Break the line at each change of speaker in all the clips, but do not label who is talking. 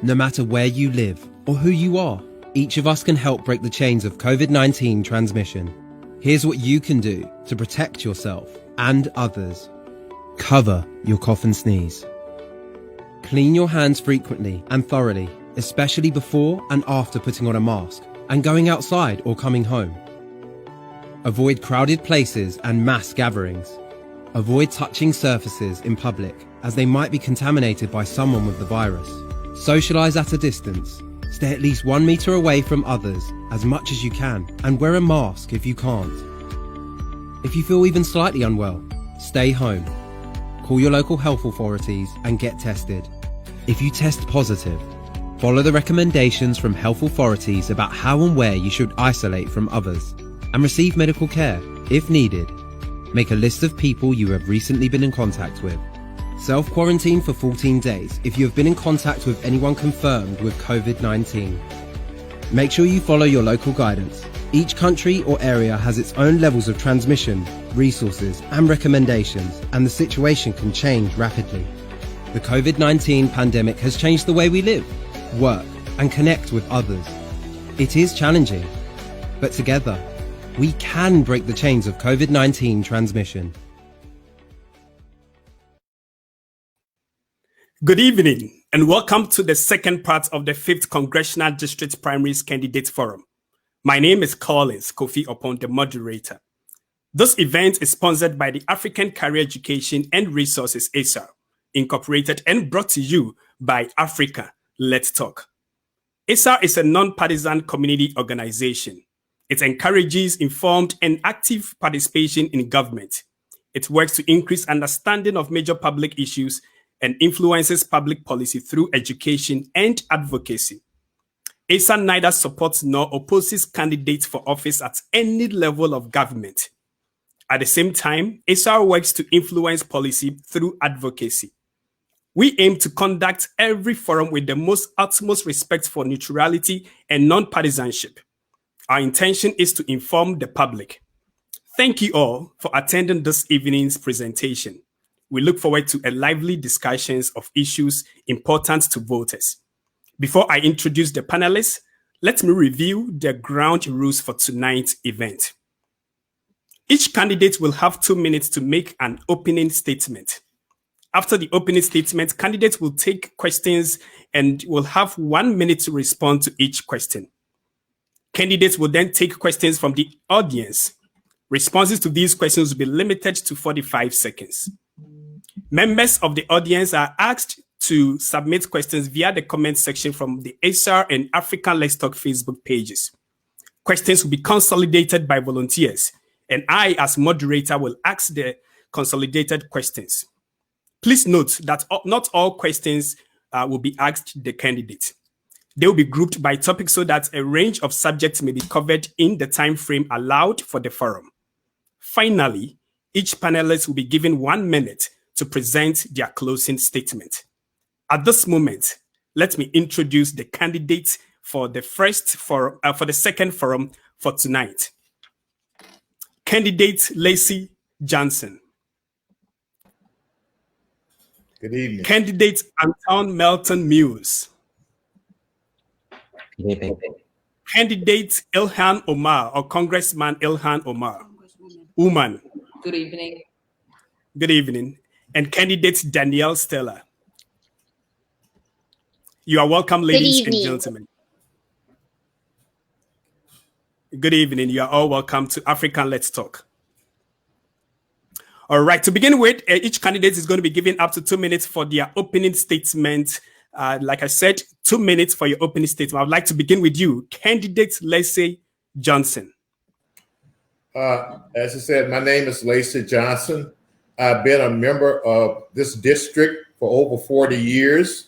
No matter where you live or who you are, each of us can help break the chains of COVID-19 transmission. Here's what you can do to protect yourself and others. Cover your cough and sneeze. Clean your hands frequently and thoroughly, especially before and after putting on a mask and going outside or coming home. Avoid crowded places and mass gatherings. Avoid touching surfaces in public as they might be contaminated by someone with the virus. Socialize at a distance. Stay at least 1 meter away from others as much as you can and wear a mask if you can't. If you feel even slightly unwell, stay home. Call your local health authorities and get tested. If you test positive, follow the recommendations from health authorities about how and where you should isolate from others and receive medical care if needed. Make a list of people you have recently been in contact with. Self-quarantine for 14 days if you have been in contact with anyone confirmed with COVID-19. Make sure you follow your local guidance. Each country or area has its own levels of transmission, resources and recommendations, and the situation can change rapidly. The COVID-19 pandemic has changed the way we live, work and connect with others. It is challenging, but together, we can break the chains of COVID-19 transmission.
Good evening and welcome to the second part of the 5th Congressional District Primaries Candidate Forum. My name is Collins Kofi Opon, the moderator. This event is sponsored by the African Career Education and Resources ASAR, Incorporated, and brought to you by Africa, Let's Talk. ASAR is a non-partisan community organization. It encourages informed and active participation in government. It works to increase understanding of major public issues and influences public policy through education and advocacy. ASAR neither supports nor opposes candidates for office at any level of government. At the same time, ASAR works to influence policy through advocacy. We aim to conduct every forum with the utmost respect for neutrality and non-partisanship. Our intention is to inform the public. Thank you all for attending this evening's presentation. We look forward to a lively discussions of issues important to voters. Before I introduce the panelists, let me review the ground rules for tonight's event. Each candidate will have 2 minutes to make an opening statement. After the opening statement, candidates will take questions and will have 1 minute to respond to each question. Candidates will then take questions from the audience. Responses to these questions will be limited to 45 seconds. Members of the audience are asked to submit questions via the comment section from the ASAR and African Let's Talk Facebook pages. Questions will be consolidated by volunteers, and I, as moderator, will ask the consolidated questions. Please note that not all questions will be asked the candidate. They will be grouped by topic so that a range of subjects may be covered in the time frame allowed for the forum. Finally, each panelist will be given 1 minute to present their closing statement. At this moment, let me introduce the candidates for the second forum for tonight. Candidate Lacey Johnson.
Good evening.
Candidate Anton Melton Mills.
Good evening.
Candidate Ilhan Omar, or Congressman Ilhan Omar. Woman.
Good evening.
Good evening. And candidate Danielle Stella. You are welcome, ladies and gentlemen. Good evening. You are all welcome to African Let's Talk. All right, to begin with, each candidate is going to be given up to 2 minutes for their opening statement. Like I said, 2 minutes for your opening statement. I would like to begin with you, candidate Lacey Johnson.
As I said, my name is Lacey Johnson. I've been a member of this district for over 40 years.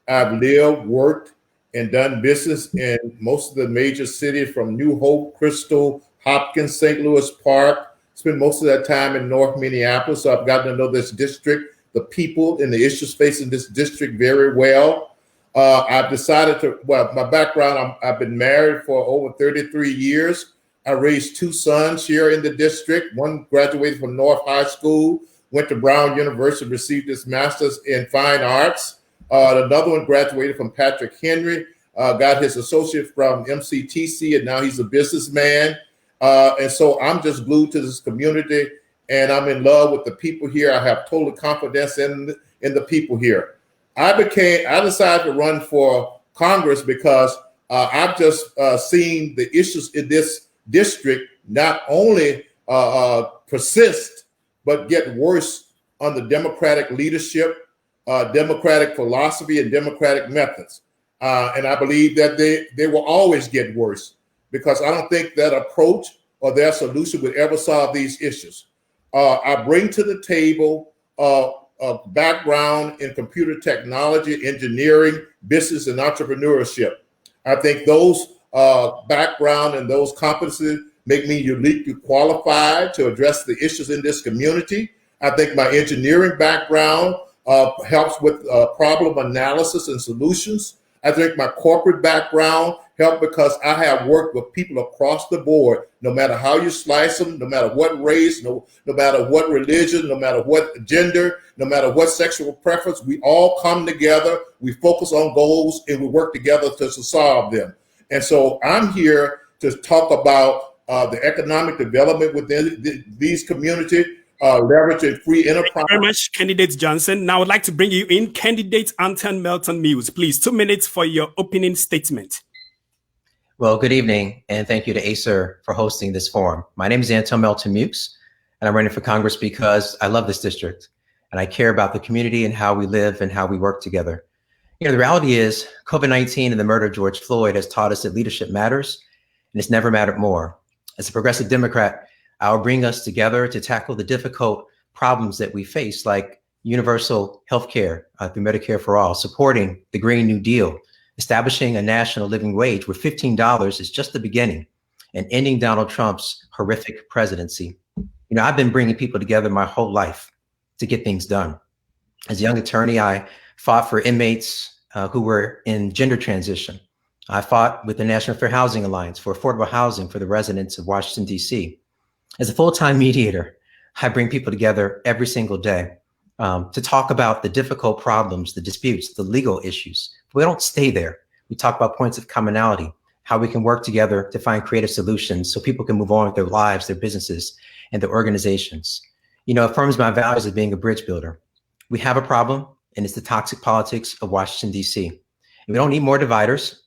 I've lived, worked, and done business in most of the major cities from New Hope, Crystal, Hopkins, St. Louis Park. Spent most of that time in North Minneapolis, so I've gotten to know this district, the people and the issues facing this district very well. I've decided to, my background, I've been married for over 33 years. I raised 2 sons here in the district. One graduated from North High School, went to Brown University, received his master's in fine arts. Another one graduated from Patrick Henry, got his associate from MCTC, and now he's a businessman. And so I'm just glued to this community, and I'm in love with the people here. I have total confidence in the people here. I decided to run for Congress because I've just seen the issues in this district not only persist, but get worse under Democratic leadership, Democratic philosophy, and Democratic methods. And I believe that they will always get worse, because I don't think that approach or their solution would ever solve these issues. I bring to the table a background in computer technology, engineering, business, and entrepreneurship. I think those background and those competencies make me uniquely qualified to address the issues in this community. I think my engineering background helps with problem analysis and solutions. I think my corporate background helped because I have worked with people across the board, no matter how you slice them, no matter what race, no matter what religion, no matter what gender, no matter what sexual preference. We all come together, we focus on goals, and we work together to solve them. And so I'm here to talk about the economic development within these communities, leveraging free enterprise.
Thank you very much, Candidate Johnson. Now I'd like to bring you in Candidate Anton Melton Mills. Please, 2 minutes for your opening statement.
Well, good evening, and thank you to ACER for hosting this forum. My name is Anton Melton Mills, and I'm running for Congress because I love this district, and I care about the community and how we live and how we work together. You know, the reality is COVID-19 and the murder of George Floyd has taught us that leadership matters, and it's never mattered more. As a progressive Democrat, I'll bring us together to tackle the difficult problems that we face, like universal health care through Medicare for All, supporting the Green New Deal, establishing a national living wage where $15 is just the beginning, and ending Donald Trump's horrific presidency. You know, I've been bringing people together my whole life to get things done. As a young attorney, I fought for inmates who were in gender transition. I fought with the National Fair Housing Alliance for affordable housing for the residents of Washington, D.C. As a full-time mediator, I bring people together every single day to talk about the difficult problems, the disputes, the legal issues. We don't stay there. We talk about points of commonality, how we can work together to find creative solutions so people can move on with their lives, their businesses, and their organizations. You know, it affirms my values of being a bridge builder. We have a problem, and it's the toxic politics of Washington, D.C. And we don't need more dividers.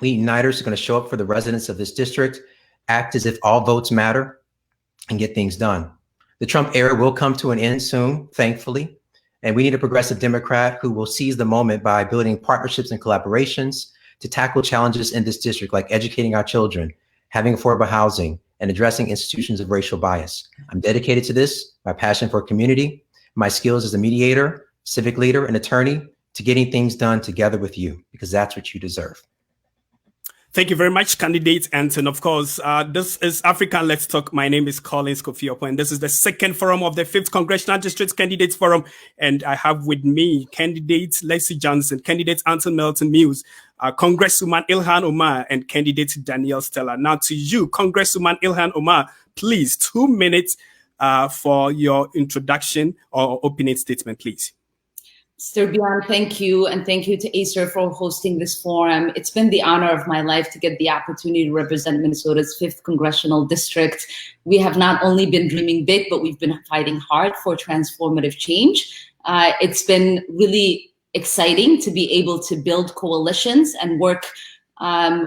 We need uniters who are going to show up for the residents of this district, act as if all votes matter, and get things done. The Trump era will come to an end soon, thankfully. And we need a progressive Democrat who will seize the moment by building partnerships and collaborations to tackle challenges in this district, like educating our children, having affordable housing, and addressing institutions of racial bias. I'm dedicated to this, my passion for community, my skills as a mediator, civic leader, and attorney, to getting things done together with you, because that's what you deserve.
Thank you very much, Candidate Anton. Of course, this is African Let's Talk. My name is Collins Kofi Opo, and this is the second forum of the 5th Congressional District Candidates Forum. And I have with me Candidate Leslie Johnson, Candidate Anton Melton Mills, Congresswoman Ilhan Omar, and Candidate Danielle Stella. Now to you, Congresswoman Ilhan Omar, please, 2 minutes for your introduction or opening statement, please.
Mr. Bian, thank you. And thank you to ACER for hosting this forum. It's been the honor of my life to get the opportunity to represent Minnesota's 5th Congressional District. We have not only been dreaming big, but we've been fighting hard for transformative change. It's been really exciting to be able to build coalitions and work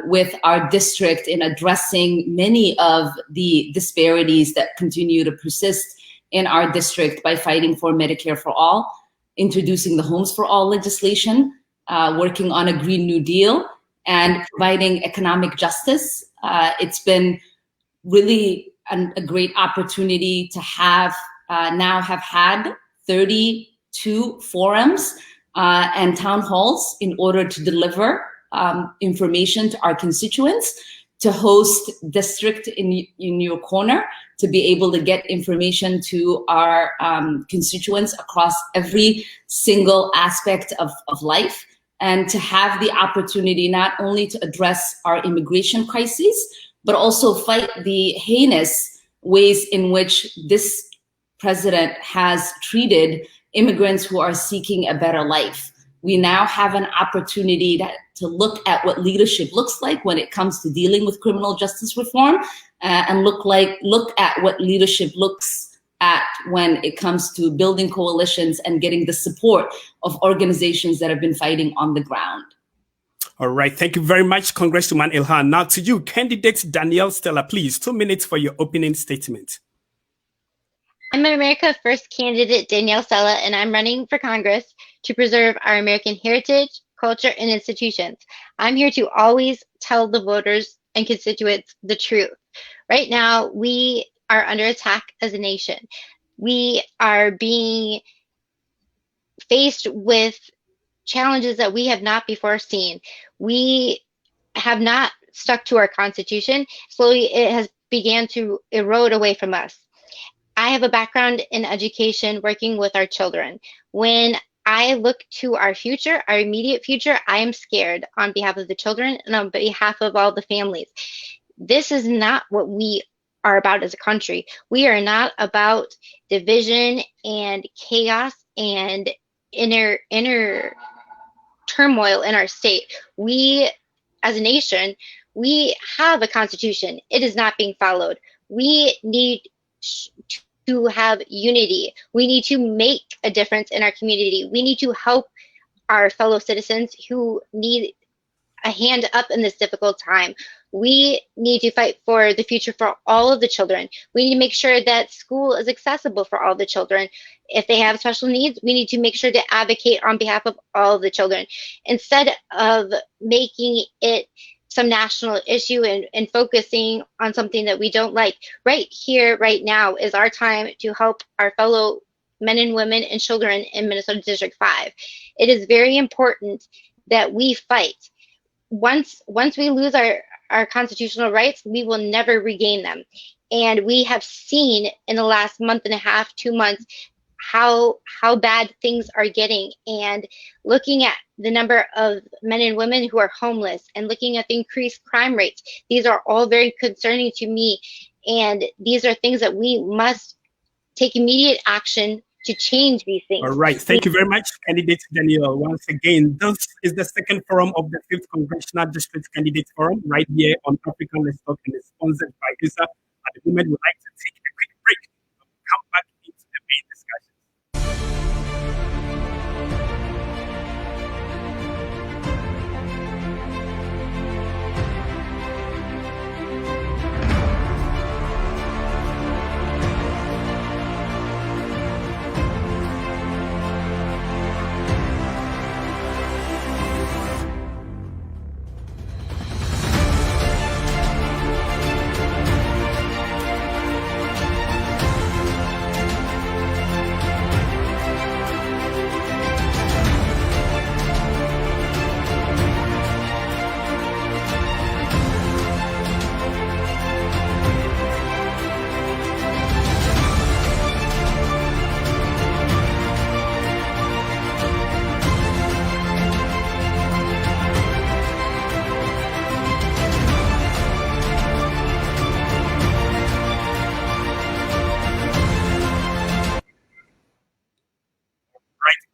with our district in addressing many of the disparities that continue to persist in our district by fighting for Medicare for All, introducing the Homes for All legislation, working on a Green New Deal, and providing economic justice. It's been really a great opportunity to have had 32 forums and town halls in order to deliver information to our constituents, to host district in your corner, to be able to get information to our constituents across every single aspect of life, and to have the opportunity not only to address our immigration crisis, but also fight the heinous ways in which this president has treated immigrants who are seeking a better life. We now have an opportunity to look at what leadership looks like when it comes to dealing with criminal justice reform, and look at what leadership looks at when it comes to building coalitions and getting the support of organizations that have been fighting on the ground.
All right. Thank you very much, Congresswoman Ilhan. Now to you, candidate Danielle Stella, please, 2 minutes for your opening statement.
I'm an America First candidate, Danielle Stella, and I'm running for Congress to preserve our American heritage, culture, and institutions. I'm here to always tell the voters and constituents the truth. Right now, we are under attack as a nation. We are being faced with challenges that we have not before seen. We have not stuck to our Constitution. Slowly, it has began to erode away from us. I have a background in education working with our children. When I look to our future, our immediate future, I am scared on behalf of the children and on behalf of all the families. This is not what we are about as a country. We are not about division and chaos and inner turmoil in our state. We, as a nation, we have a constitution. It is not being followed. We need to have unity. We need to make a difference in our community. We need to help our fellow citizens who need a hand up in this difficult time. We need to fight for the future for all of the children. We need to make sure that school is accessible for all the children. If they have special needs, we need to make sure to advocate on behalf of all of the children. Instead of making it some national issue and focusing on something that we don't like, right here, right now is our time to help our fellow men and women and children in Minnesota District 5. It is very important that we fight. Once we lose our constitutional rights, we will never regain them. And we have seen in the last month and a half, 2 months, how bad things are getting. And looking at the number of men and women who are homeless and looking at the increased crime rates, these are all very concerning to me. And these are things that we must take immediate action to change these things.
All right. Thank you very much, candidate Danielle. Once again, this is the second forum of the 5th Congressional District Candidate Forum right here on African Let's Talk, and is sponsored by ISA. At the moment, we'd like to take a quick break and come back into the main discussion.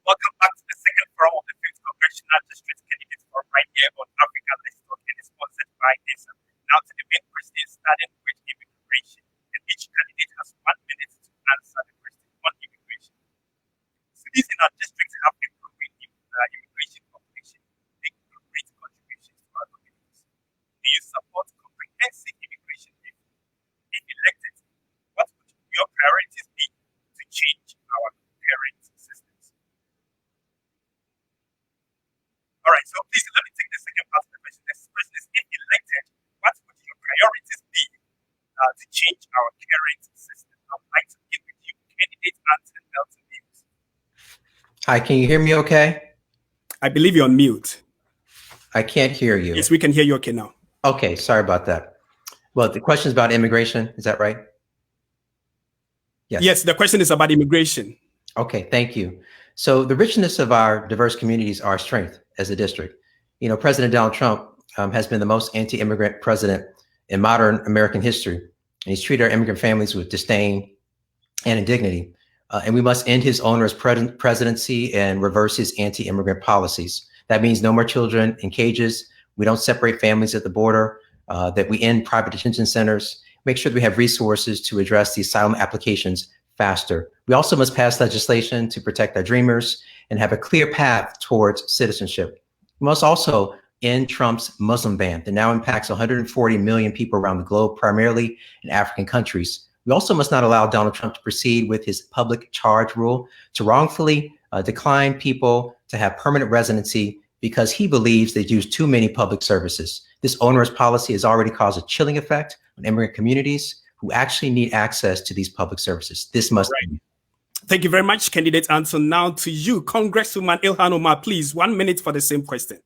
Welcome back to the second forum of the 5th Congressional District Candidate Forum right here on Africa Let's Talk, and is sponsored by ISA. Now to the main question, starting with immigration. And each candidate has 1 minute to answer the question on immigration. Cities in our districts have a growing immigration population, making great contributions to our communities. Do you support comprehensive immigration reform? If elected, what would your priorities be to change our current systems? All right, so please let me take the second part of the question. This question is, if elected, what would your priorities be to change our current system? I would like to begin with you, candidate Anton Melton.
Hi, can you hear me okay?
I believe you're on mute.
I can't hear you.
Yes, we can hear you okay now.
Okay, sorry about that. Well, the question is about immigration, is that right?
Yes, the question is about immigration.
Okay, thank you. So the richness of our diverse communities are our strength as a district. You know, President Donald Trump has been the most anti-immigrant president in modern American history. And he's treated our immigrant families with disdain and indignity. and we must end his onerous presidency and reverse his anti-immigrant policies. That means no more children in cages. We don't separate families at the border, that we end private detention centers, make sure that we have resources to address the asylum applications faster. We also must pass legislation to protect our dreamers and have a clear path towards citizenship. We must also end Trump's Muslim ban that now impacts 140 million people around the globe, primarily in African countries. We also must not allow Donald Trump to proceed with his public charge rule to wrongfully decline people to have permanent residency because he believes they use too many public services. This onerous policy has already caused a chilling effect on immigrant communities who actually need access to these public services. This must end.
Thank you very much, candidate Anson. Now to you, Congresswoman Ilhan Omar, please, 1 minute for the same question.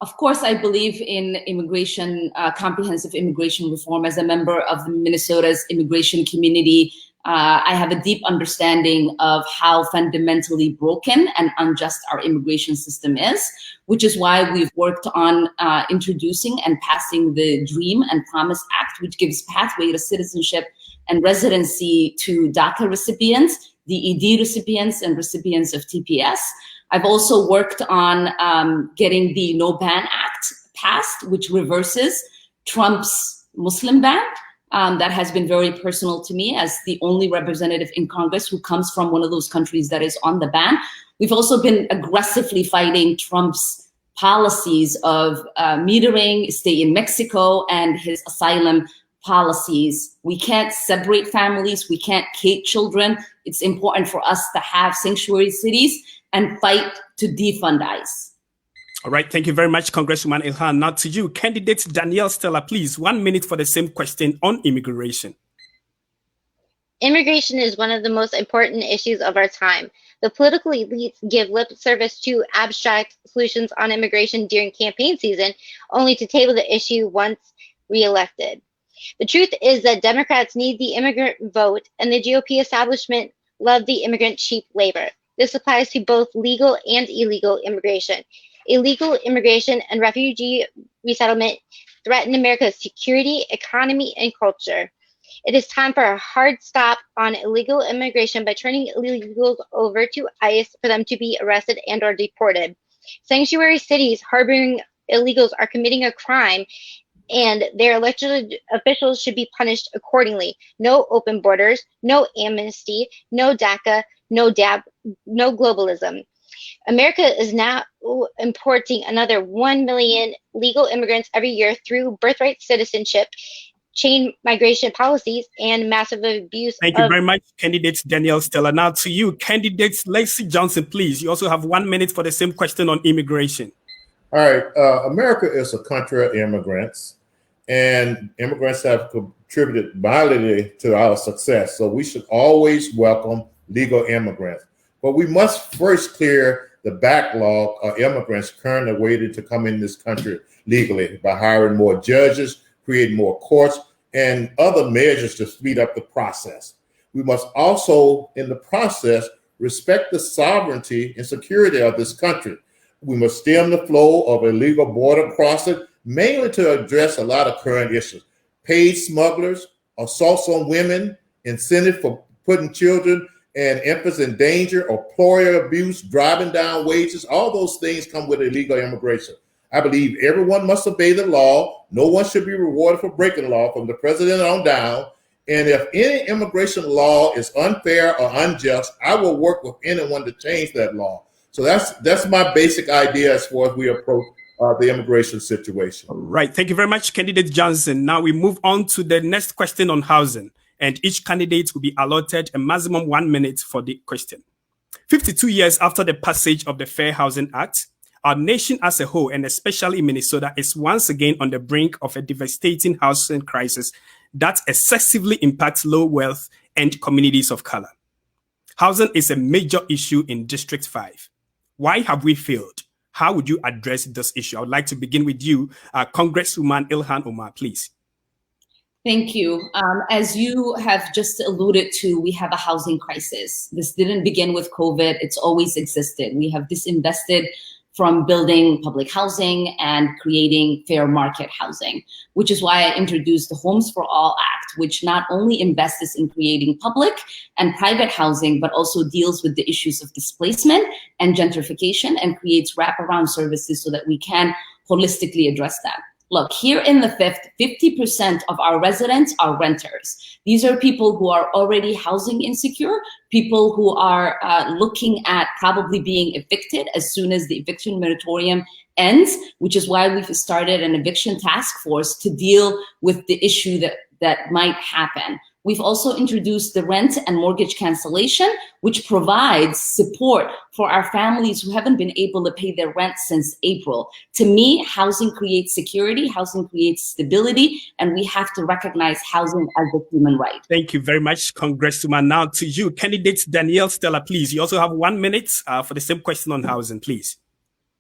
Of course, I believe in immigration, comprehensive immigration reform. As a member of Minnesota's immigration community, I have a deep understanding of how fundamentally broken and unjust our immigration system is, which is why we've worked on introducing and passing the DREAM and Promise Act, which gives pathway to citizenship and residency to DACA recipients, DED recipients, and recipients of TPS. I've also worked on getting the No Ban Act passed, which reverses Trump's Muslim ban. That has been very personal to me as the only representative in Congress who comes from one of those countries that is on the ban. We've also been aggressively fighting Trump's policies of metering, stay in Mexico, and his asylum policies. We can't separate families. We can't hate children. It's important for us to have sanctuary cities and fight to defund ICE.
All right, thank you very much, Congresswoman Ilhan. Now to you, candidate Danielle Stella, please, 1 minute for the same question on immigration.
Immigration is one of the most important issues of our time. The political elites give lip service to abstract solutions on immigration during campaign season, only to table the issue once reelected. The truth is that Democrats need the immigrant vote, and the GOP establishment love the immigrant cheap labor. This applies to both legal and illegal immigration. Illegal immigration and refugee resettlement threaten America's security, economy, and culture. It is time for a hard stop on illegal immigration by turning illegals over to ICE for them to be arrested and or deported. Sanctuary cities harboring illegals are committing a crime, and their elected officials should be punished accordingly. No open borders, no amnesty, no DACA, no DAB, no globalism. America is now importing another 1 million legal immigrants every year through birthright citizenship, chain migration policies, and massive abuse.
Thank you very much, candidate Danielle Stella. Now to you, candidate Lacey Johnson, please. You also have 1 minute for the same question on immigration.
All right. America is a country of immigrants, and immigrants have contributed vitally to our success. So we should always welcome legal immigrants. But we must first clear the backlog of immigrants currently waiting to come in this country legally by hiring more judges, creating more courts, and other measures to speed up the process. We must also, in the process, respect the sovereignty and security of this country. We must stem the flow of illegal border crossing, mainly to address a lot of current issues. Paid smugglers, assaults on women, incentive for putting children and infants in danger, employer abuse, driving down wages, all those things come with illegal immigration. I believe everyone must obey the law. No one should be rewarded for breaking the law, from the president on down. And if any immigration law is unfair or unjust, I will work with anyone to change that law. So that's my basic idea as far as we approach the immigration situation.
Right. Thank you very much, candidate Johnson. Now we move on to the next question on housing, and each candidate will be allotted a maximum 1 minute for the question. 52 years after the passage of the Fair Housing Act, our nation as a whole, and especially Minnesota, is once again on the brink of a devastating housing crisis that excessively impacts low wealth and communities of color. Housing is a major issue in District 5. Why have we failed? How would you address this issue? I would like to begin with you, Congresswoman Ilhan Omar, please.
Thank you. As you have just alluded to, we have a housing crisis. This didn't begin with COVID. It's always existed. We have disinvested from building public housing and creating fair market housing, which is why I introduced the Homes for All Act, which not only invests in creating public and private housing, but also deals with the issues of displacement and gentrification and creates wraparound services so that we can holistically address that. Look, here in the Fifth, 50% of our residents are renters. These are people who are already housing insecure, people who are looking at probably being evicted as soon as the eviction moratorium ends, which is why we've started an eviction task force to deal with the issue that might happen. We've also introduced the rent and mortgage cancellation, which provides support for our families who haven't been able to pay their rent since April. To me, housing creates security, housing creates stability, and we have to recognize housing as a human right.
Thank you very much, Congresswoman. Now to you, candidate Danielle Stella, please. You also have 1 minute for the same question on housing, please.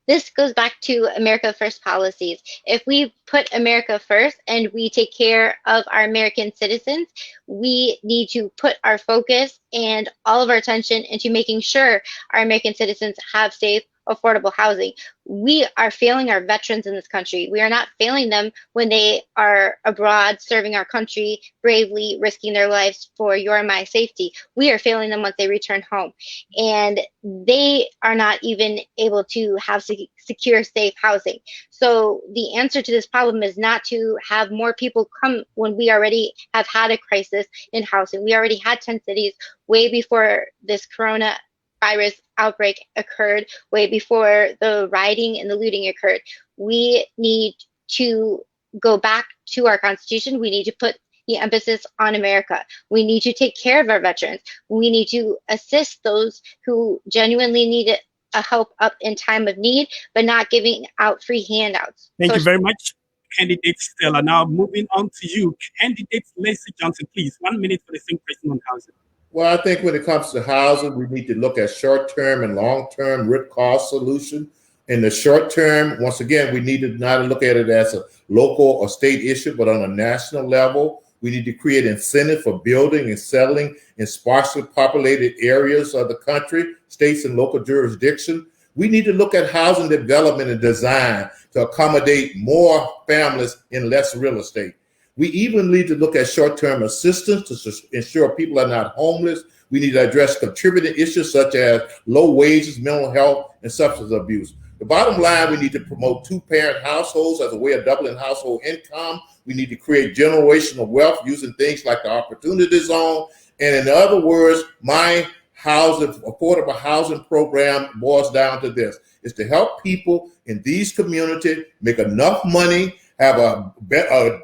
This goes back to America First policies. If we put America first and we take care of our American citizens, we need to put our focus and all of our attention into making sure our American citizens have safe, affordable housing. We are failing our veterans in this country. We are not failing them when they are abroad serving our country, bravely risking their lives for your and my safety. We are failing them once they return home. And they are not even able to have secure, safe housing. So the answer to this problem is not to have more people come when we already have had a crisis in housing. We already had 10 cities way before this coronavirus outbreak occurred, way before the rioting and the looting occurred. We need to go back to our Constitution. We need to put the emphasis on America. We need to take care of our veterans. We need to assist those who genuinely need a help up in time of need, but not giving out free handouts.
Thank you very much, candidate Stella. Now moving on to you, candidate Lacey Johnson, please. 1 minute for the same question on housing.
Well, I think when it comes to housing, we need to look at short-term and long-term root cause solution. In the short term, once again, we need to not look at it as a local or state issue, but on a national level. We need to create incentive for building and settling in sparsely populated areas of the country, states and local jurisdiction. We need to look at housing development and design to accommodate more families in less real estate. We even need to look at short-term assistance to ensure people are not homeless. We need to address contributing issues such as low wages, mental health, and substance abuse. The bottom line, we need to promote two-parent households as a way of doubling household income. We need to create generational wealth using things like the Opportunity Zone. And in other words, my affordable housing program boils down to this. It's to help people in these communities make enough money, have a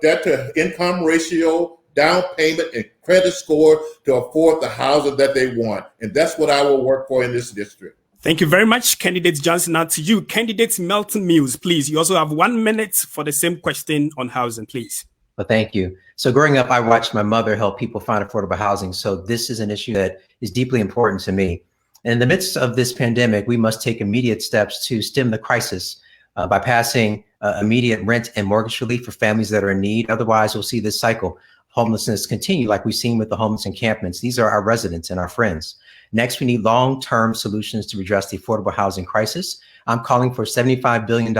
debt-to-income ratio, down payment, and credit score to afford the housing that they want. And that's what I will work for in this district.
Thank you very much, candidate Johnson. Now to you, candidate Melton Mills, please. You also have 1 minute for the same question on housing, please.
Well, thank you. So growing up, I watched my mother help people find affordable housing. So this is an issue that is deeply important to me. In the midst of this pandemic, we must take immediate steps to stem the crisis by passing immediate rent and mortgage relief for families that are in need. Otherwise, we'll see this cycle of homelessness continue like we've seen with the homeless encampments. These are our residents and our friends. Next, we need long-term solutions to address the affordable housing crisis. I'm calling for $75 billion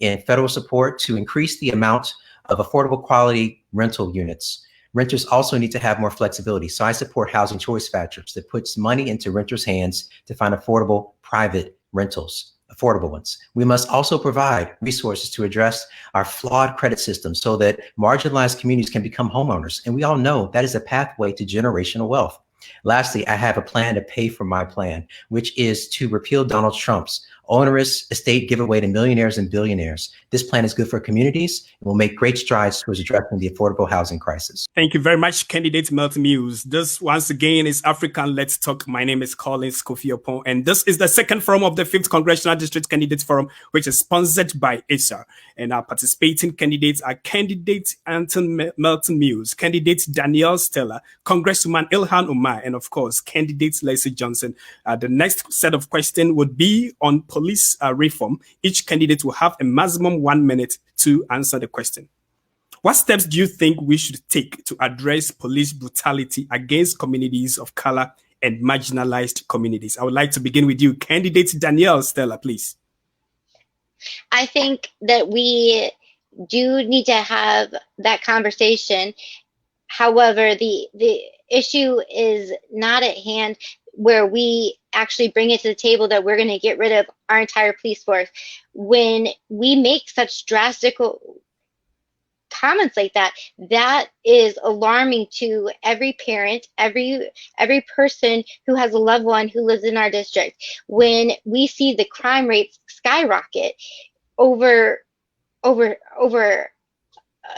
in federal support to increase the amount of affordable quality rental units. Renters also need to have more flexibility. So I support housing choice vouchers that puts money into renters' hands to find affordable private rentals, affordable ones. We must also provide resources to address our flawed credit system so that marginalized communities can become homeowners. And we all know that is a pathway to generational wealth. Lastly, I have a plan to pay for my plan, which is to repeal Donald Trump's onerous estate giveaway to millionaires and billionaires. This plan is good for communities and will make great strides towards addressing the affordable housing crisis.
Thank you very much, candidate Melton Mills. This once again is African Let's Talk. My name is Collins Kofi Opon, and this is the second forum of the 5th Congressional District Candidates Forum, which is sponsored by ISAR. And our participating candidates are candidate Melton Mills, candidate Danielle Stella, Congresswoman Ilhan Omar, and of course, candidate Lacey Johnson. The next set of questions would be on police reform. Each candidate will have a maximum 1 minute to answer the question. What steps do you think we should take to address police brutality against communities of color and marginalized communities? I would like to begin with you, candidate Danielle Stella, please.
I think that we do need to have that conversation. However, the issue is not at hand where we actually bring it to the table that we're going to get rid of our entire police force. When we make such drastic comments like that, that is alarming to every parent, every person who has a loved one who lives in our district. When we see the crime rates skyrocket over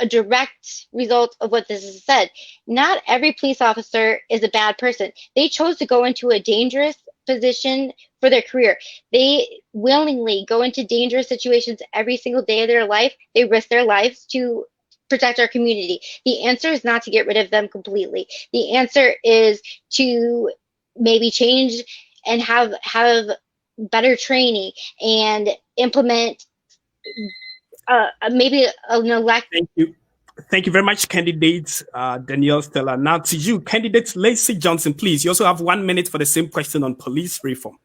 a direct result of what this has said. Not every police officer is a bad person. They chose to go into a dangerous position for their career. They willingly go into dangerous situations every single day of their life. They risk their lives to protect our community. The answer is not to get rid of them completely. The answer is to maybe change and have better training and implement maybe an elect.
Thank you. Thank you very much, candidates Danielle Stella. Now to you, candidate Lacey Johnson, please. You also have 1 minute for the same question on police reform.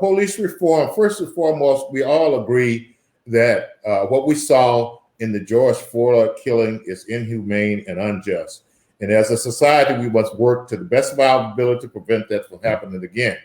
Police reform, first and foremost, we all agree that what we saw in the George Floyd killing is inhumane and unjust. And as a society, we must work to the best of our ability to prevent that from happening again.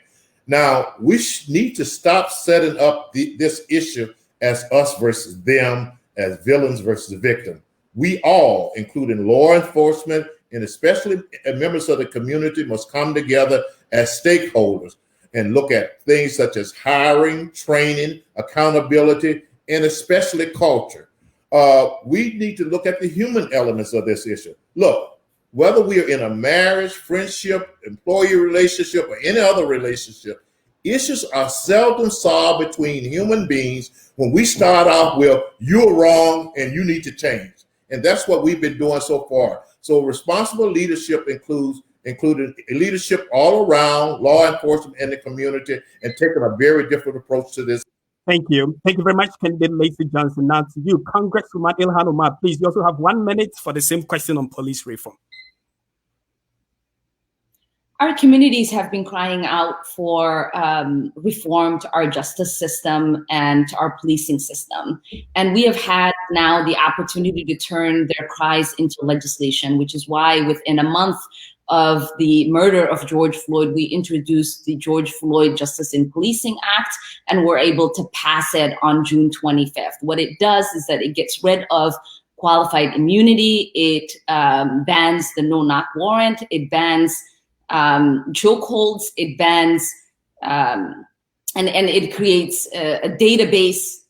Now, we need to stop setting up this issue as us versus them, as villains versus victims. We all, including law enforcement and especially members of the community, must come together as stakeholders and look at things such as hiring, training, accountability, and especially culture. We need to look at the human elements of this issue. Look, whether we are in a marriage, friendship, employee relationship, or any other relationship, issues are seldom solved between human beings when we start off with, you're wrong and you need to change. And that's what we've been doing so far. So responsible leadership included leadership all around, law enforcement and the community, and taking a very different approach to this.
Thank you. Thank you very much, candidate Lacey Johnson. Now to you, Congresswoman Ilhan Omar, please. You also have 1 minute for the same question on police reform.
Our communities have been crying out for reform to our justice system and to our policing system. And we have had now the opportunity to turn their cries into legislation, which is why within a month of the murder of George Floyd, we introduced the George Floyd Justice in Policing Act, and were able to pass it on June 25th. What it does is that it gets rid of qualified immunity. It bans the no-knock warrant. It bans chokeholds. It bans and it creates a database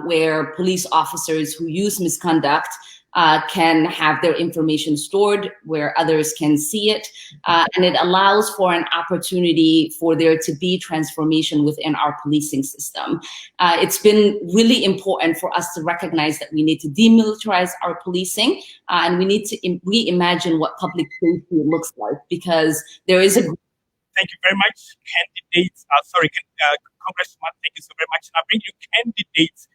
where police officers who use misconduct can have their information stored where others can see it. And it allows for an opportunity for there to be transformation within our policing system. It's been really important for us to recognize that we need to demilitarize our policing, and we need to reimagine what public safety looks like, because there is a...
Thank you very much, candidates. Congressman, thank you so very much. Now bring you candidates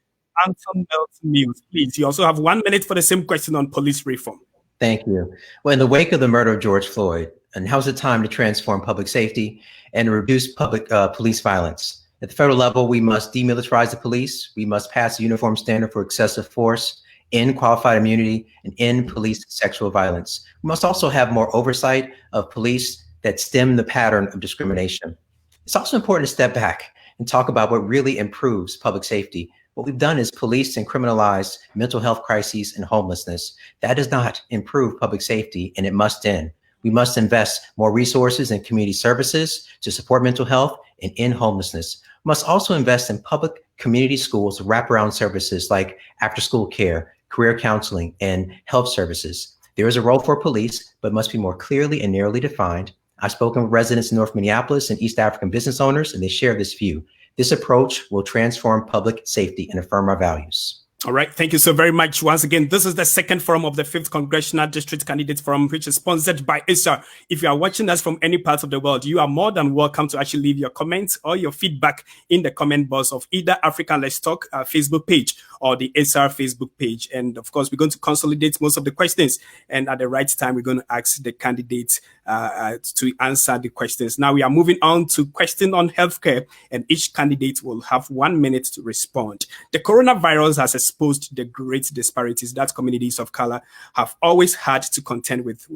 Anton Melton Mills, please. You also have 1 minute for the same question on police reform.
Thank you. Well, in the wake of the murder of George Floyd, and now's the time to transform public safety and reduce public police violence. At the federal level, we must demilitarize the police. We must pass a uniform standard for excessive force, end qualified immunity, and end police sexual violence. We must also have more oversight of police that stem the pattern of discrimination. It's also important to step back and talk about what really improves public safety. What we've done is policed and criminalized mental health crises and homelessness. That does not improve public safety, and it must end. We must invest more resources in community services to support mental health and end homelessness. We must also invest in public community schools, wraparound services like after-school care, career counseling, and health services. There is a role for police, but must be more clearly and narrowly defined. I've spoken with residents in North Minneapolis and East African business owners, and they share this view. This approach will transform public safety and affirm our values.
All right. Thank you so very much. Once again, this is the second forum of the 5th Congressional District Candidates Forum, which is sponsored by ISA. If you are watching us from any part of the world, you are more than welcome to actually leave your comments or your feedback in the comment box of either African Let's Talk Facebook page or the ISA Facebook page. And of course, we're going to consolidate most of the questions. And at the right time, we're going to ask the candidates to answer the questions. Now we are moving on to question on healthcare, and each candidate will have 1 minute to respond. The coronavirus has exposed the great disparities that communities of color have always had to contend with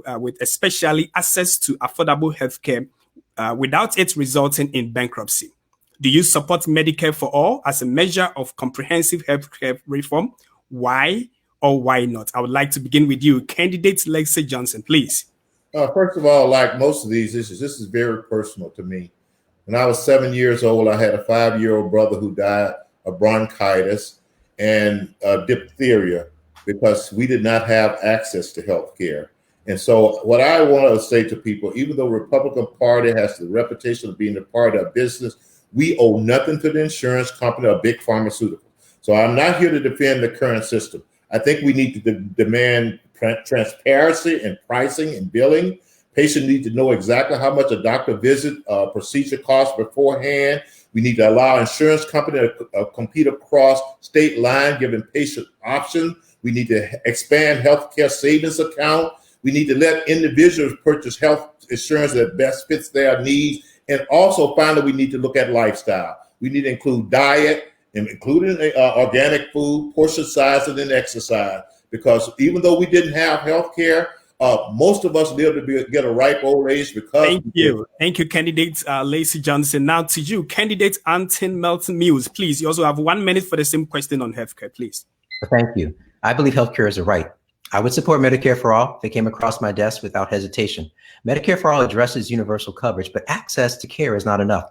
especially access to affordable healthcare without it resulting in bankruptcy. Do you support Medicare for all as a measure of comprehensive healthcare reform? Why or why not? I would like to begin with you, candidate Lexi Johnson, please.
First of all, like most of these issues, this is very personal to me. When I was 7 years old, I had a 5-year-old brother who died of bronchitis and diphtheria because we did not have access to health care. And so what I want to say to people, even though the Republican Party has the reputation of being the party of business, we owe nothing to the insurance company or big pharmaceutical. So I'm not here to defend the current system. I think we need to demand transparency in pricing and billing. Patients need to know exactly how much a doctor visit procedure costs beforehand. We need to allow insurance companies to compete across state lines, giving patient options. We need to expand healthcare savings account. We need to let individuals purchase health insurance that best fits their needs. And also, finally, we need to look at lifestyle. We need to include diet, including organic food, portion size, and then exercise. Because even though we didn't have health care, most of us live to get a ripe old age because—
Thank you, candidate Lacey Johnson. Now to you, candidate Anton Melton Mills, please. You also have 1 minute for the same question on healthcare, please.
Thank you. I believe healthcare is a right. I would support Medicare for all if it came across my desk without hesitation. Medicare for all addresses universal coverage, but access to care is not enough.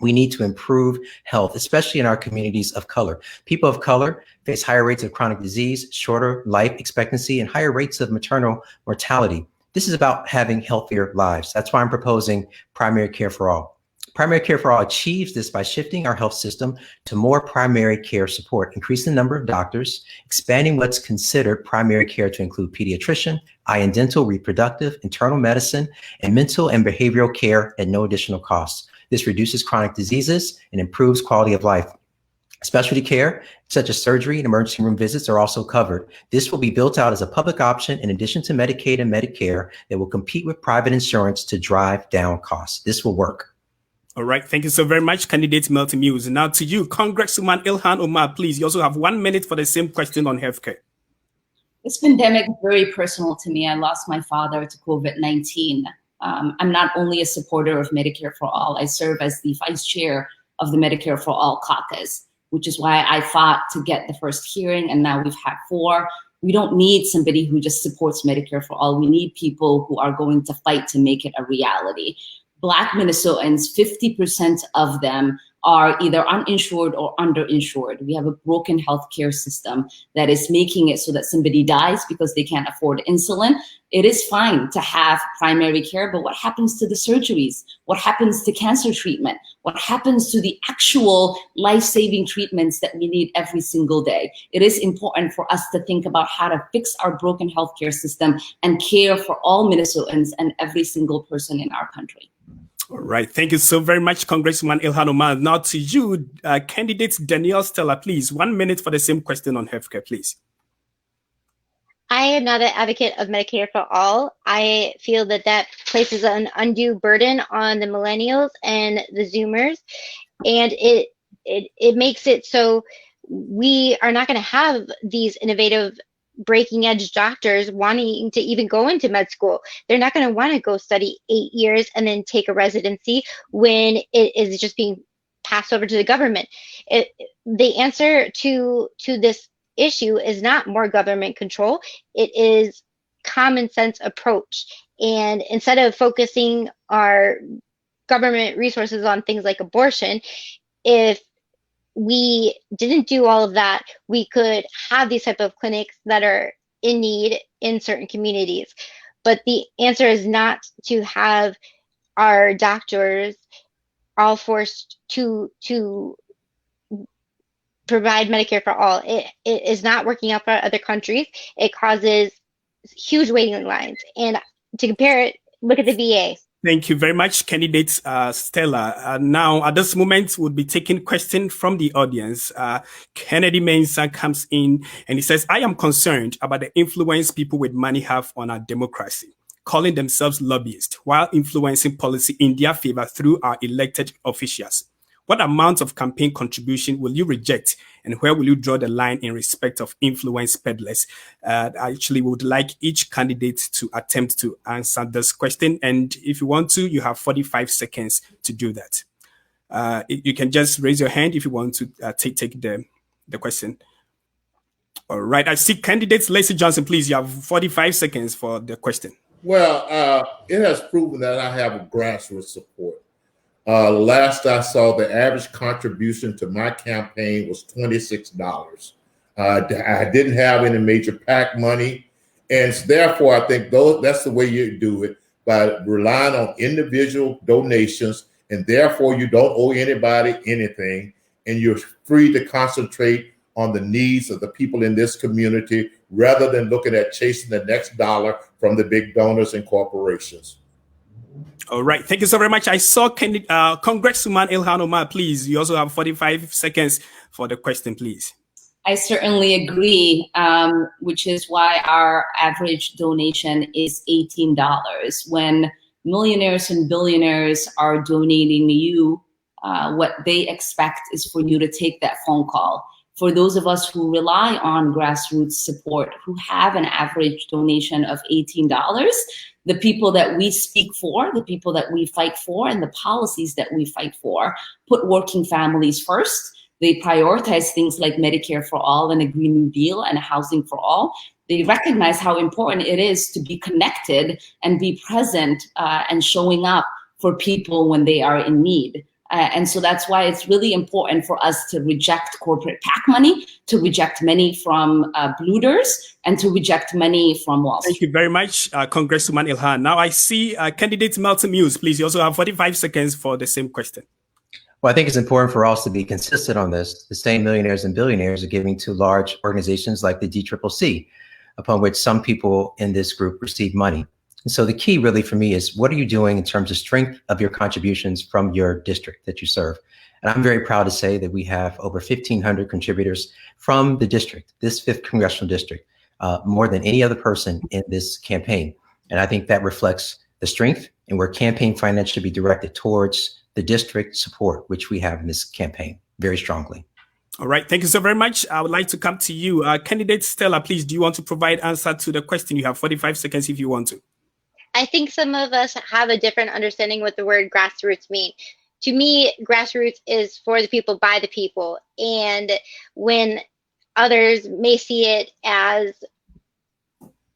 We need to improve health, especially in our communities of color. People of color face higher rates of chronic disease, shorter life expectancy, and higher rates of maternal mortality. This is about having healthier lives. That's why I'm proposing primary care for all. Primary care for all achieves this by shifting our health system to more primary care support, increasing the number of doctors, expanding what's considered primary care to include pediatrician, eye and dental, reproductive, internal medicine, and mental and behavioral care at no additional cost. This reduces chronic diseases and improves quality of life. Specialty care, such as surgery and emergency room visits, are also covered. This will be built out as a public option in addition to Medicaid and Medicare that will compete with private insurance to drive down costs. This will work.
All right. Thank you so very much, candidate Melton Mills. Now to you, Congresswoman Ilhan Omar, please. You also have 1 minute for the same question on healthcare.
This pandemic is very personal to me. I lost my father to COVID-19. I'm not only a supporter of Medicare for All, I serve as the vice chair of the Medicare for All caucus, which is why I fought to get the first hearing, and now we've had 4. We don't need somebody who just supports Medicare for All. We need people who are going to fight to make it a reality. Black Minnesotans, 50% of them are either uninsured or underinsured. We have a broken healthcare system that is making it so that somebody dies because they can't afford insulin. It is fine to have primary care, but what happens to the surgeries? What happens to cancer treatment? What happens to the actual life-saving treatments that we need every single day? It is important for us to think about how to fix our broken healthcare system and care for all Minnesotans and every single person in our country.
All right. Thank you so very much, Congresswoman Ilhan Omar. Now to you, candidate Danielle Stella, please. 1 minute for the same question on healthcare, please.
I am not an advocate of Medicare for all. I feel that that places an undue burden on the millennials and the Zoomers, and it makes it so we are not going to have these innovative, breaking edge doctors wanting to even go into med school. They're not going to want to go study 8 years and then take a residency when it is just being passed over to the government. The answer to this issue is not more government control. It is common sense approach. And instead of focusing our government resources on things like abortion, if we didn't do all of that, we could have these type of clinics that are in need in certain communities. But the answer is not to have our doctors all forced to provide Medicare for all. It is not working out for other countries. It causes huge waiting lines. And to compare it, look at the VA.
Thank you very much, candidate Stella. Now, at this moment, we'll be taking questions from the audience. Kennedy Mensah comes in and he says, I am concerned about the influence people with money have on our democracy, calling themselves lobbyists while influencing policy in their favor through our elected officials. What amount of campaign contribution will you reject, and where will you draw the line in respect of influence peddlers? I actually would like each candidate to attempt to answer this question. And if you want to, you have 45 seconds to do that. You can just raise your hand if you want to take the question. All right. I see candidates. Lacey Johnson, please. You have 45 seconds for the question.
Well, it has proven that I have a grassroots support. Last I saw, the average contribution to my campaign was $26. I didn't have any major PAC money. And therefore, I think that's the way you do it, by relying on individual donations. And therefore, you don't owe anybody anything. And you're free to concentrate on the needs of the people in this community rather than looking at chasing the next dollar from the big donors and corporations.
All right. Thank you so very much. I saw Congresswoman Ilhan Omar, please. You also have 45 seconds for the question, please.
I certainly agree, which is why our average donation is $18. When millionaires and billionaires are donating to you, what they expect is for you to take that phone call. For those of us who rely on grassroots support, who have an average donation of $18, the people that we speak for, the people that we fight for, and the policies that we fight for put working families first. They prioritize things like Medicare for all and a Green New Deal and housing for all. They recognize how important it is to be connected and be present and showing up for people when they are in need. And so that's why it's really important for us to reject corporate PAC money, to reject money from bloaters, and to reject money from Wall Street.
Thank you very much, Congresswoman Ilhan. Now I see candidate Melton Muse, please. You also have 45 seconds for the same question.
Well, I think it's important for us to be consistent on this. The same millionaires and billionaires are giving to large organizations like the DCCC, upon which some people in this group receive money. And so the key really for me is, what are you doing in terms of strength of your contributions from your district that you serve? And I'm very proud to say that we have over 1,500 contributors from the district, this 5th congressional district, more than any other person in this campaign. And I think that reflects the strength and where campaign finance should be directed towards the district support, which we have in this campaign very strongly.
All right. Thank you so very much. I would like to come to you. Candidate Stella, please, do you want to provide answer to the question? You have 45 seconds if you want to.
I think some of us have a different understanding what the word grassroots mean. To me, grassroots is for the people, by the people. And when others may see it as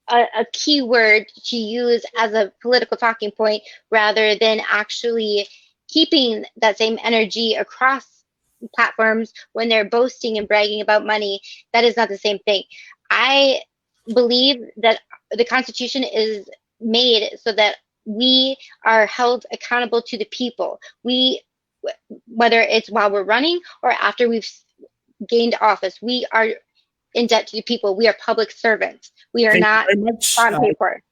a key word to use as a political talking point, rather than actually keeping that same energy across platforms when they're boasting and bragging about money, that is not the same thing. I believe that the Constitution is made so that we are held accountable to the people. Whether it's while we're running or after we've gained office, we are in debt to the people. We are public servants. We are not on paper.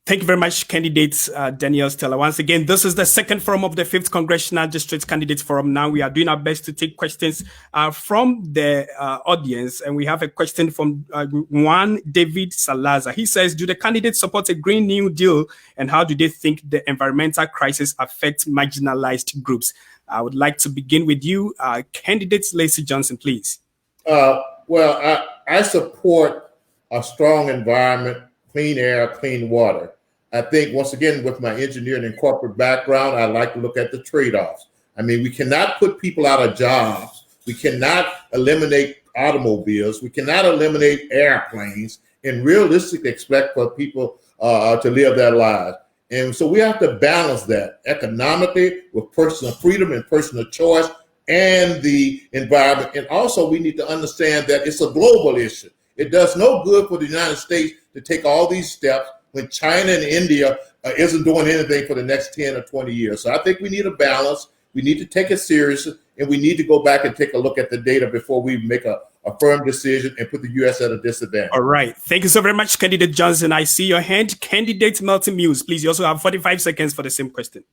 Thank you very much, candidates Danielle Stella. Once again, this is the second forum of the 5th Congressional District Candidates Forum. Now we are doing our best to take questions from the audience. And we have a question from Juan David Salazar. He says, do the candidates support a Green New Deal? And how do they think the environmental crisis affects marginalized groups? I would like to begin with you, candidates Lacey Johnson, please.
Well, I support a strong environment, clean air, clean water. I think, once again, with my engineering and corporate background, I like to look at the trade-offs. I mean, we cannot put people out of jobs. We cannot eliminate automobiles. We cannot eliminate airplanes and realistically expect for people to live their lives. And so we have to balance that economically with personal freedom and personal choice and the environment. And also we need to understand that it's a global issue. It does no good for the United States to take all these steps when China and India isn't doing anything for the next 10 or 20 years. So I think we need a balance. We need to take it seriously. and we need to go back and take a look at the data before we make a firm decision and put the U.S. at a disadvantage.
All right. Thank you so very much, Candidate Johnson. I see your hand. Candidate Melton Muse, please. You also have 45 seconds for the same question.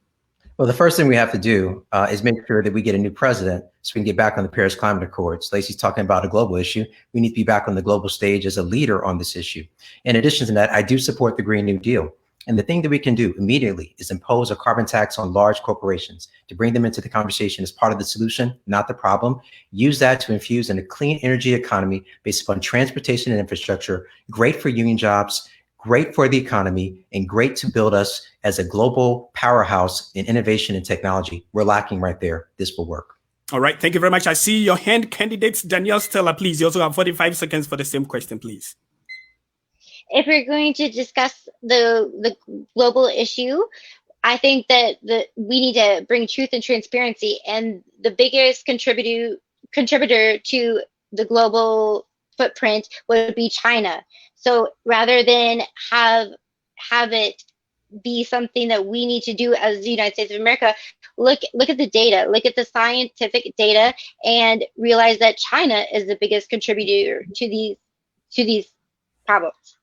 Well, the first thing we have to do is make sure that we get a new president so we can get back on the Paris Climate Accords. Lacey's talking about a global issue. We need to be back on the global stage as a leader on this issue. In addition to that, I do support the Green New Deal. And the thing that we can do immediately is impose a carbon tax on large corporations to bring them into the conversation as part of the solution, not the problem. Use that to infuse in a clean energy economy based upon transportation and infrastructure, great for union jobs, great for the economy, and great to build us as a global powerhouse in innovation and technology. We're lacking right there. This will work.
All right. Thank you very much. I see your hand. Candidate Danielle Stella, please. You also have 45 seconds for the same question, please.
If we're going to discuss the global issue, I think that we need to bring truth and transparency. And the biggest contributor to the global footprint would be China. So rather than have it be something that we need to do as the United States of America, look at the data, look at the scientific data, and realize that China is the biggest contributor to these problems.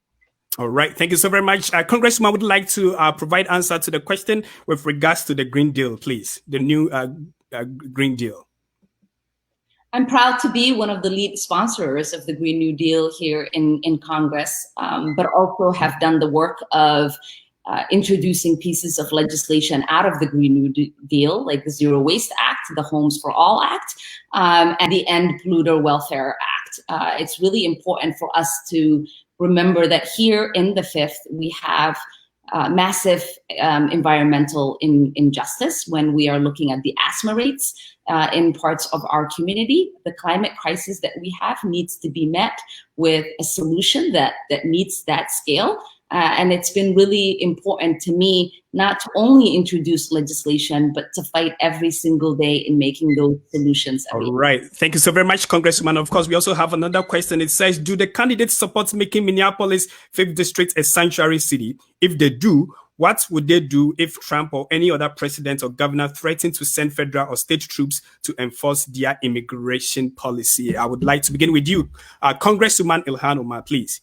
All right. Thank you so very much. Congressman would like to provide answer to the question with regards to the Green Deal, please. The new Green Deal.
I'm proud to be one of the lead sponsors of the Green New Deal here in Congress, but also have done the work of introducing pieces of legislation out of the Green New Deal, like the Zero Waste Act, the Homes for All Act, and the End Polluter Welfare Act. It's really important for us to remember that here in the Fifth, we have massive environmental injustice when we are looking at the asthma rates in parts of our community. The climate crisis that we have needs to be met with a solution that meets that scale. And it's been really important to me not to only introduce legislation, but to fight every single day in making those solutions.
All right. Thank you so very much, Congressman. Of course, we also have another question. It says, do the candidates support making Minneapolis 5th District a sanctuary city? If they do, what would they do if Trump or any other president or governor threatened to send federal or state troops to enforce their immigration policy? I would like to begin with you, Congresswoman Ilhan Omar, please.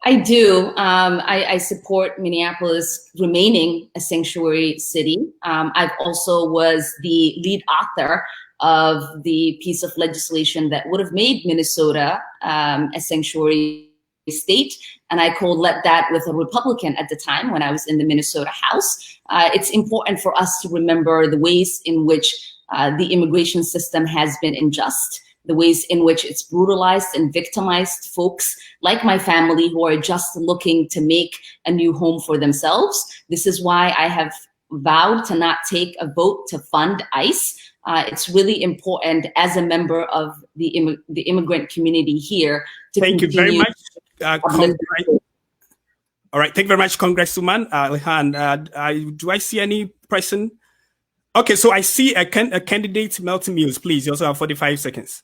I do. I support Minneapolis remaining a sanctuary city. I've also was the lead author of the piece of legislation that would have made Minnesota a sanctuary state. And I co-led that with a Republican at the time when I was in the Minnesota House. It's important for us to remember the ways in which the immigration system has been unjust, the ways in which it's brutalized and victimized folks like my family who are just looking to make a new home for themselves. This is why I have vowed to not take a vote to fund ICE. It's really important as a member of the immigrant community here to
Thank you very much. All right. Thank you very much, Congresswoman Ilhan. Do I see any person? Okay, so I see a candidate, Melton Muse, please. You also have 45 seconds.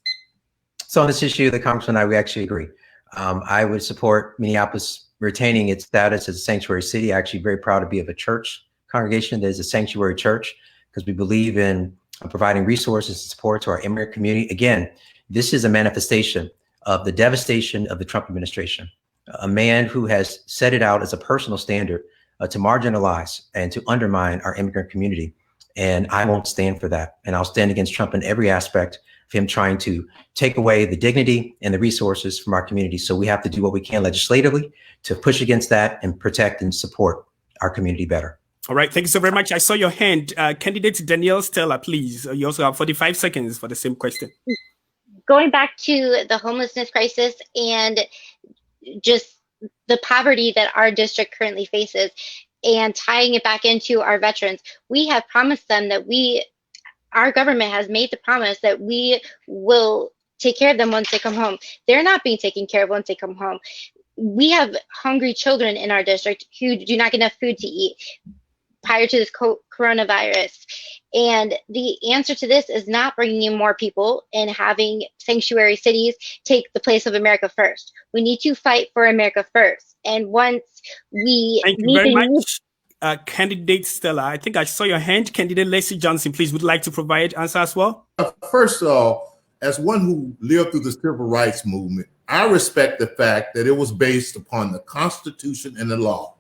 So on this issue, the Congressman and I, we actually agree. I would support Minneapolis retaining its status as a sanctuary city. Actually very proud to be of a church congregation that is a sanctuary church because we believe in providing resources and support to our immigrant community. Again, this is a manifestation of the devastation of the Trump administration, a man who has set it out as a personal standard to marginalize and to undermine our immigrant community. And I won't stand for that. And I'll stand against Trump in every aspect of him trying to take away the dignity and the resources from our community. So we have to do what we can legislatively to push against that and protect and support our community better.
All right. Thank you so very much. I saw your hand. Candidate Danielle Stella, please. You also have 45 seconds for the same question.
Going back to the homelessness crisis and just the poverty that our district currently faces, and tying it back into our veterans, we have promised them that our government has made the promise that we will take care of them once they come home. They're not being taken care of once they come home. We have hungry children in our district who do not get enough food to eat prior to this coronavirus. And the answer to this is not bringing in more people and having sanctuary cities take the place of America first. We need to fight for America first. And once we
Thank you very much. Candidate Stella. I think I saw your hand. Candidate Lacey Johnson, please, would like to provide answer as well?
First of all, as one who lived through the civil rights movement, I respect the fact that it was based upon the Constitution and the law.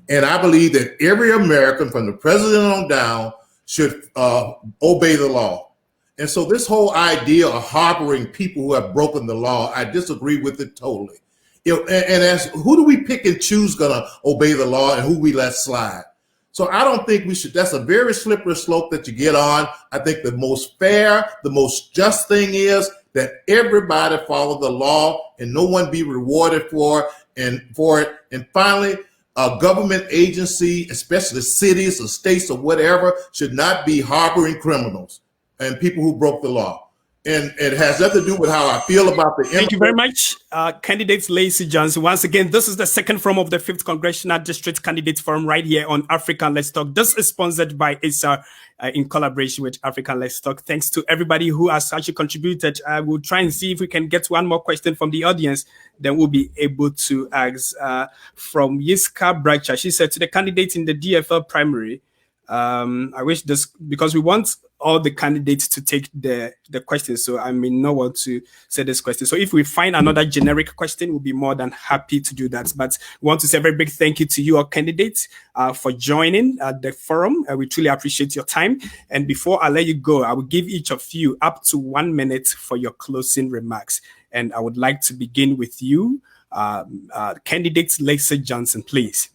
And I believe that every American, from the president on down, should obey the law. And so this whole idea of harboring people who have broken the law, I disagree with it totally. And as who do we pick and choose gonna obey the law and who we let slide? So I don't think we should, that's a very slippery slope that you get on. I think the most fair, the most just thing is that everybody follow the law and no one be rewarded for it. And finally, a government agency, especially cities or states or whatever, should not be harboring criminals and people who broke the law. And it has nothing to do with how I feel about the.
Thank you very much, candidates Lacey Johnson. Once again, this is the second forum of the 5th Congressional District Candidates Forum right here on African Let's Talk. This is sponsored by ASAR in collaboration with African Let's Talk. Thanks to everybody who has actually contributed. I will try and see if we can get one more question from the audience. Then we'll be able to ask from Yiska Bracha. She said, to the candidates in the DFL primary, I wish this, because we want all the candidates to take the questions, so I may not want to say this question. So if we find another generic question, we'll be more than happy to do that. But we want to say a very big thank you to you, all candidates, for joining the forum. We truly appreciate your time. And before I let you go, I will give each of you up to 1 minute for your closing remarks. And I would like to begin with you, candidates Lacey Johnson, please.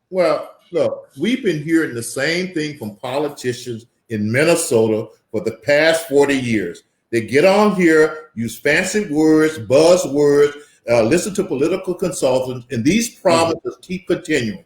Well, look, we've been hearing the same thing from politicians in Minnesota for the past 40 years. They get on here, use fancy words, buzzwords, listen to political consultants, and these promises keep continuing.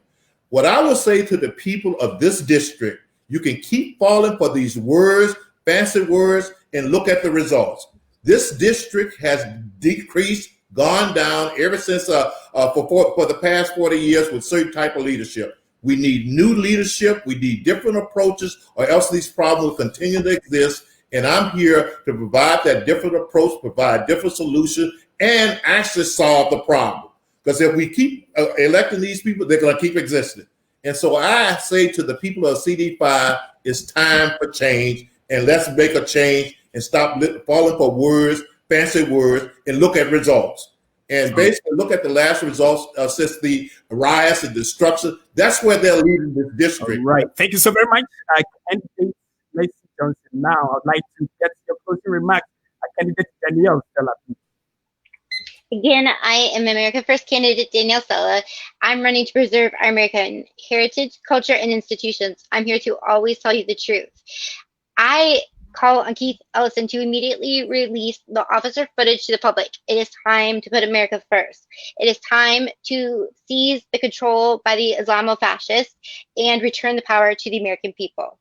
What I will say to the people of this district, you can keep falling for these words, fancy words, and look at the results. This district has decreased, gone down ever since for the past 40 years with certain type of leadership. We need new leadership. We need different approaches, or else these problems will continue to exist. And I'm here to provide that different approach, provide different solutions, and actually solve the problem. Because if we keep electing these people, they're going to keep existing. And so I say to the people of CD5, it's time for change, and let's make a change and stop falling for words, fancy words, and look at results. And basically look at the last results since the riots and destruction. That's where they're leading this district.
All right. Thank you so very much, candidate Lacey Johnson. Now, I'd like to get your closing remarks. Candidate Danielle Stella.
Again, I am America First candidate Danielle Stella. I'm running to preserve our American heritage, culture, and institutions. I'm here to always tell you the truth. I call on Keith Ellison to immediately release the officer footage to the public. It is time to put America first. It is time to seize the control by the Islamo-fascists and return the power to the American people.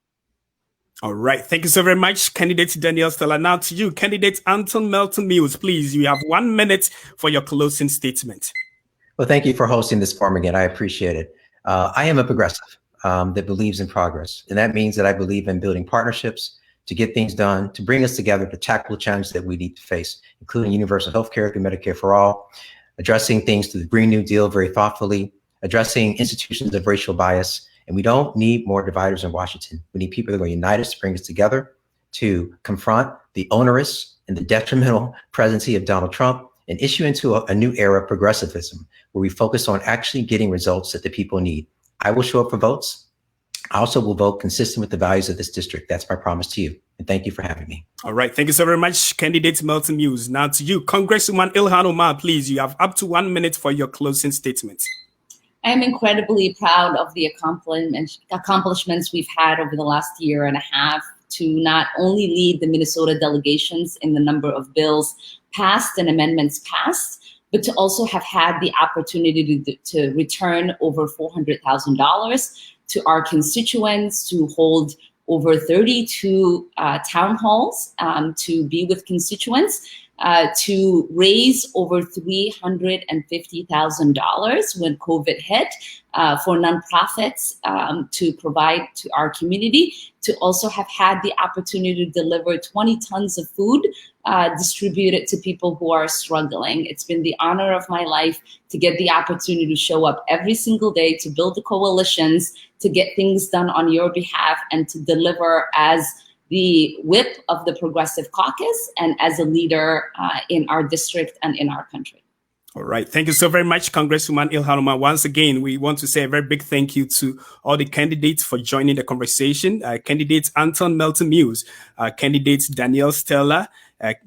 All right. Thank you so very much, candidate Danielle Stella. Now to you, candidate Anton Melton Mills, please. You have 1 minute for your closing statement.
Well, thank you for hosting this forum again. I appreciate it. I am a progressive that believes in progress. And that means that I believe in building partnerships to get things done, to bring us together to tackle the challenges that we need to face, including universal health care through Medicare for all, addressing things through the Green New Deal very thoughtfully, addressing institutions of racial bias. And we don't need more dividers in Washington. We need people that are going to unite us, to bring us together, to confront the onerous and the detrimental presidency of Donald Trump and issue into a new era of progressivism where we focus on actually getting results that the people need. I will show up for votes. I also will vote consistent with the values of this district. That's my promise to you. And thank you for having me.
All right. Thank you so very much, candidate Melton Mills. Now to you, Congresswoman Ilhan Omar, please. You have up to 1 minute for your closing statement.
I'm incredibly proud of the accomplishments we've had over the last year and a half to not only lead the Minnesota delegations in the number of bills passed and amendments passed, but to also have had the opportunity to return over $400,000 to our constituents, to hold over 32 town halls to be with constituents, to raise over $350,000 when COVID hit for nonprofits to provide to our community, to also have had the opportunity to deliver 20 tons of food distributed to people who are struggling. It's been the honor of my life to get the opportunity to show up every single day, to build the coalitions, to get things done on your behalf, and to deliver as the whip of the Progressive Caucus and as a leader in our district and in our country.
All right. Thank you so very much, Congresswoman Ilhan Omar. Once again, we want to say a very big thank you to all the candidates for joining the conversation. Candidates Anton Melton Mills, candidates Danielle Stella,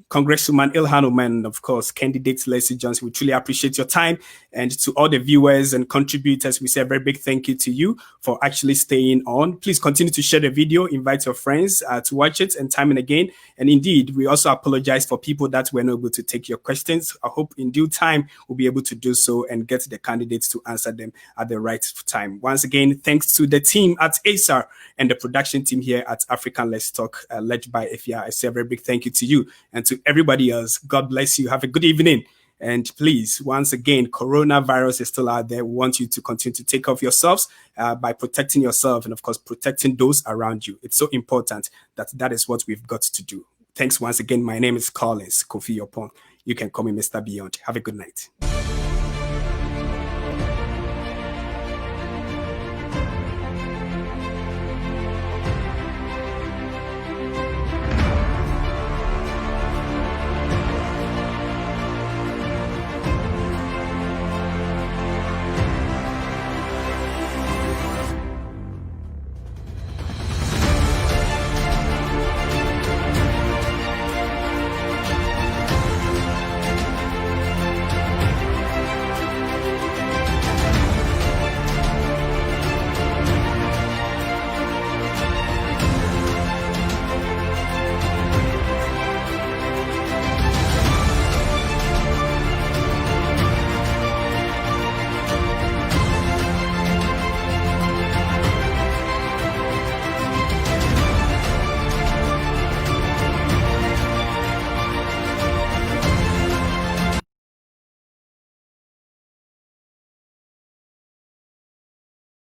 Congresswoman Ilhan Omar, and of course, candidates Leslie Johnson. We truly appreciate your time. And to all the viewers and contributors, we say a very big thank you to you for actually staying on. Please continue to share the video, invite your friends to watch it and time and again. And indeed, we also apologize for people that were not able to take your questions. I hope in due time we'll be able to do so and get the candidates to answer them at the right time. Once again, thanks to the team at ASAR and the production team here at African Let's Talk, led by Efia. I say a very big thank you to you. And to everybody else, God bless you. Have a good evening. And please, once again, coronavirus is still out there. We want you to continue to take care of yourselves by protecting yourself and, of course, protecting those around you. It's so important that is what we've got to do. Thanks once again. My name is Collins Kofi Yopon. You can call me Mr. Beyond. Have a good night.